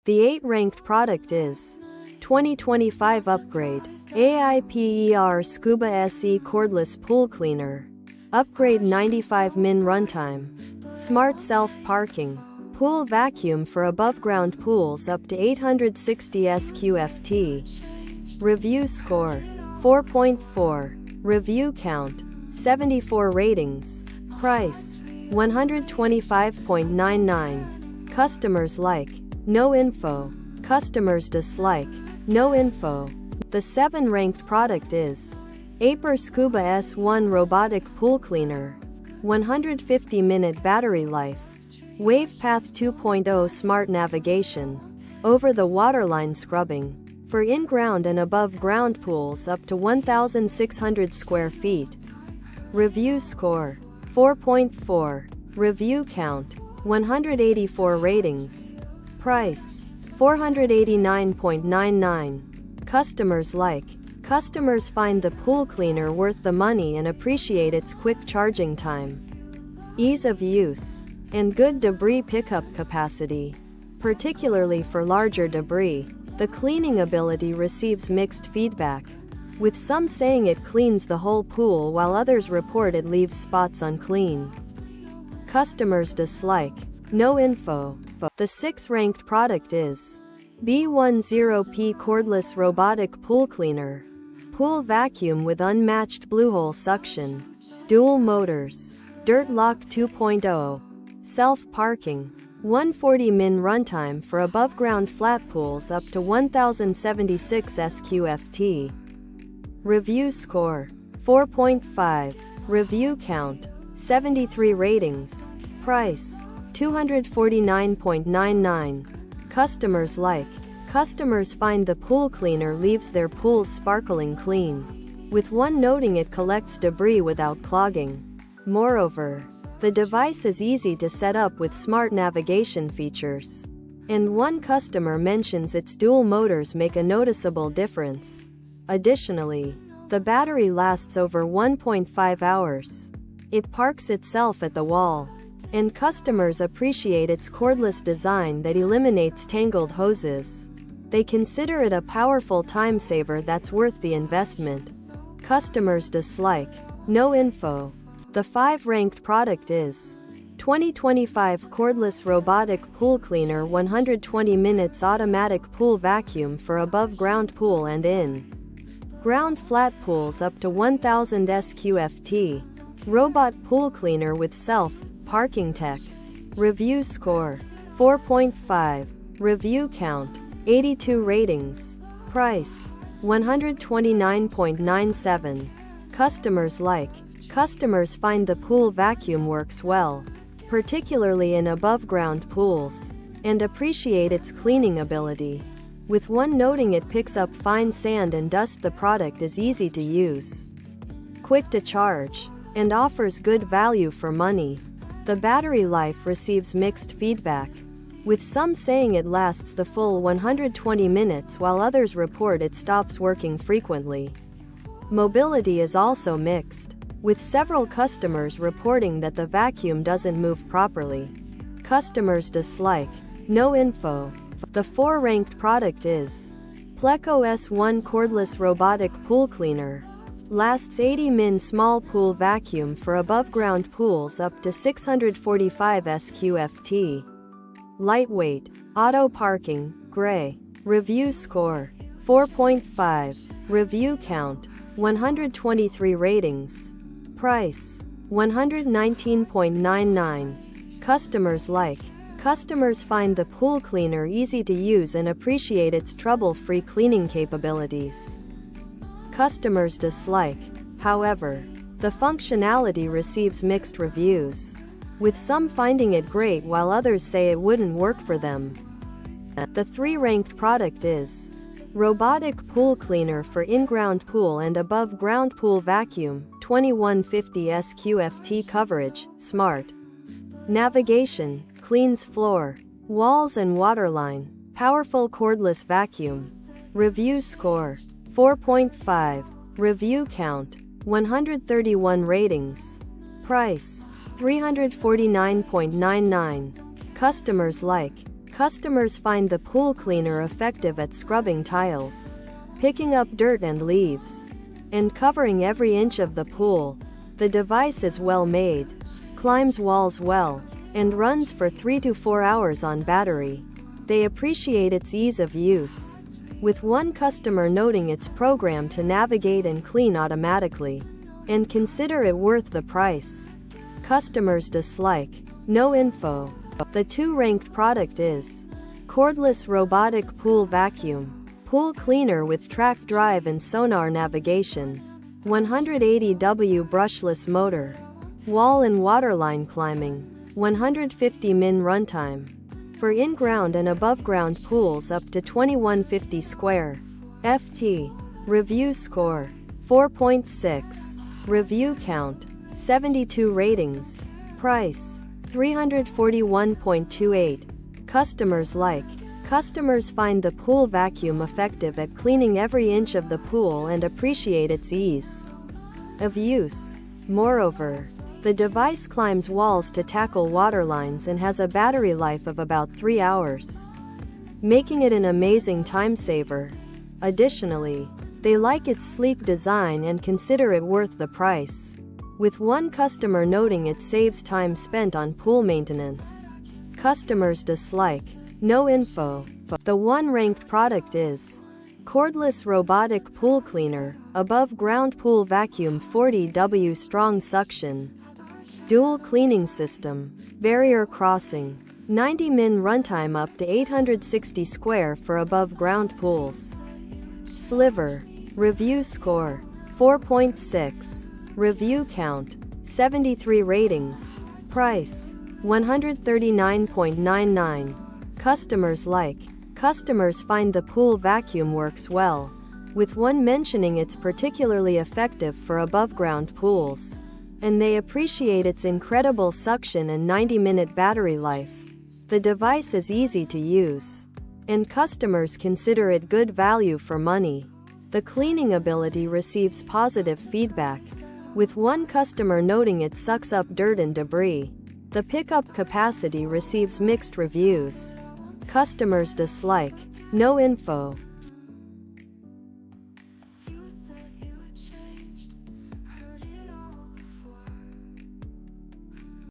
The 8th-ranked product is 2025 upgrade AIPER Scuba SE Cordless Pool Cleaner. Upgrade 95 min runtime. Smart self-parking. Pool vacuum for above-ground pools up to 860 SQFT. Review score 4.4. Review count 74 ratings. Price $125.99. Customers like. No info. Customers dislike. No info. The 7th-ranked product is AIPER Scuba S1 Robotic Pool Cleaner. 150-minute battery life. WavePath 2.0 Smart Navigation. Over-the-waterline scrubbing. For in-ground and above-ground pools up to 1,600 square feet. Review score 4.4. Review count 184 ratings. Price $489.99. Customers like. Customers find the pool cleaner worth the money and appreciate its quick charging time, ease of use, and good debris pickup capacity. Particularly for larger debris, the cleaning ability receives mixed feedback, with some saying it cleans the whole pool while others report it leaves spots unclean. Customers dislike. No info. The 6th-ranked product is B10P Cordless Robotic Pool Cleaner. Pool vacuum with unmatched bluehole suction. Dual motors. Dirt Lock 2.0. Self-parking. 140 min runtime for above-ground flat pools up to 1,076 SQFT. Review score 4.5. Review count 73 ratings. Price $249.99. Customers like. Customers find the pool cleaner leaves their pools sparkling clean, with one noting it collects debris without clogging. Moreover, the device is easy to set up with smart navigation features. And one customer mentions its dual motors make a noticeable difference. Additionally, the battery lasts over 1.5 hours. It parks itself at the wall. And customers appreciate its cordless design that eliminates tangled hoses. They consider it a powerful time saver that's worth the investment. Customers dislike. No info. The 5th-ranked product is 2025 Cordless Robotic Pool Cleaner 120 minutes automatic pool vacuum for above-ground pool and in-ground flat pools up to 1,000 SQFT. Robot pool cleaner with self-parking tech. Review score 4.5. Review count 82 ratings. Price $129.97. Customers like. Customers find the pool vacuum works well, particularly in above-ground pools, and appreciate its cleaning ability. With one noting it picks up fine sand and dust. The product is easy to use, quick to charge, and offers good value for money. The battery life receives mixed feedback, with some saying it lasts the full 120 minutes while others report it stops working frequently. Mobility is also mixed, with several customers reporting that the vacuum doesn't move properly. Customers dislike. No info. The 4th-ranked product is Pleco S1 Cordless Robotic Pool Cleaner. Lasts 80 min small pool vacuum for above-ground pools up to 645 SQFT. Lightweight. Auto parking. Gray. Review score 4.5. Review count 123 ratings. Price $119.99. Customers like. Customers find the pool cleaner easy to use and appreciate its trouble-free cleaning capabilities. Customers dislike. However, the functionality receives mixed reviews, with some finding it great while others say it wouldn't work for them. The 3rd-ranked product is Robotic Pool Cleaner for in-ground pool and above-ground pool vacuum, 2150 SQFT coverage, smart navigation, cleans floor, walls and waterline, powerful cordless vacuum. Review score 4.5. Review count 131 ratings. Price $349.99. Customers like. Customers find the pool cleaner effective at scrubbing tiles, picking up dirt and leaves, and covering every inch of the pool. The device is well made, climbs walls well, and runs for 3 to 4 hours on battery. They appreciate its ease of use, with one customer noting it's programmed to navigate and clean automatically, and consider it worth the price. Customers dislike. No info. The 2-ranked product is Cordless Robotic Pool Vacuum. Pool cleaner with track drive and sonar navigation. 180W brushless motor. Wall and waterline climbing. 150 min runtime. For in-ground and above-ground pools up to 2150 square. FT. Review score 4.6. Review count 72 ratings. Price $341.28. Customers like. Customers find the pool vacuum effective at cleaning every inch of the pool and appreciate its ease of use. Moreover, the device climbs walls to tackle water lines and has a battery life of about 3 hours, making it an amazing time saver. Additionally, they like its sleek design and consider it worth the price, with one customer noting it saves time spent on pool maintenance. Customers dislike. No info. The 1-ranked product is Cordless Robotic Pool Cleaner, Above Ground Pool Vacuum 40W Strong Suction. Dual Cleaning System. Barrier Crossing. 90 min runtime up to 860 square for above ground pools. Sliver. Review score 4.6. Review count 73 ratings. Price $139.99. Customers like. Customers find the pool vacuum works well, with one mentioning it's particularly effective for above-ground pools, and they appreciate its incredible suction and 90-minute battery life. The device is easy to use, and customers consider it good value for money. The cleaning ability receives positive feedback, with one customer noting it sucks up dirt and debris. The pickup capacity receives mixed reviews. Customers dislike. No info.